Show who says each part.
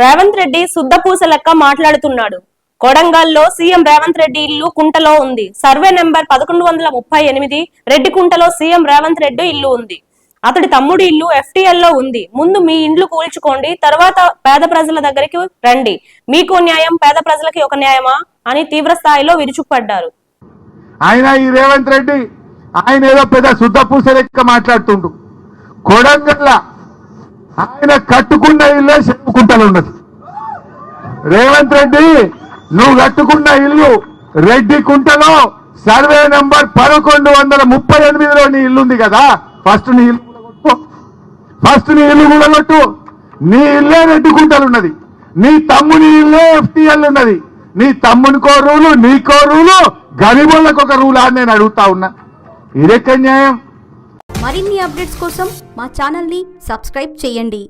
Speaker 1: రేవంత్ రెడ్డి శుద్ధపూస లెక్క మాట్లాడుతున్నాడు. కొడంగల్లో సీఎం రేవంత్ రెడ్డి ఇల్లు కుంటలో ఉంది. సర్వే నెంబర్ 1138 రెడ్డికుంటలో సీఎం రేవంత్ రెడ్డి ఇల్లు ఉంది. అతడి తమ్ముడి ఇల్లు FTL లో ఉంది. ముందు మీ ఇండ్లు కూల్చుకోండి, తర్వాత పేద ప్రజల దగ్గరికి రండి. మీకు న్యాయం, పేద ప్రజలకి ఒక న్యాయమా అని తీవ్ర స్థాయిలో విరుచుకుపడ్డారు.
Speaker 2: ఆయన ఈ రేవంత్ రెడ్డి ఆయన ఏదో పెద్ద శుద్ధపూస లెక్క మాట్లాడుతుండు. కొడంగల్ల ఆయన కట్టుకున్న ఇల్లే చెప్పుకుంటలు ఉన్నది. రేవంత్ రెడ్డి నువ్వు కట్టుకున్న ఇల్లు రెడ్డి కుంటలో సర్వే నెంబర్ 1138లో నీ ఇల్లు ఉంది కదా. ఫస్ట్ నీ ఇల్లు కూడా కొట్టు. నీ ఇల్లే రెడ్డి కుంటలు ఉన్నది. నీ తమ్ముని ఇల్లే FTL ఉన్నది. నీ తమ్మునికో రూలు, నీకో రూలు, గరీబులకు ఒక రూల్ అని నేను అడుగుతా ఉన్నా. ఇదెక్క న్యాయం?
Speaker 3: మరిన్ని అప్డేట్స్ కోసం మా ఛానల్ని సబ్స్క్రైబ్ చేయండి.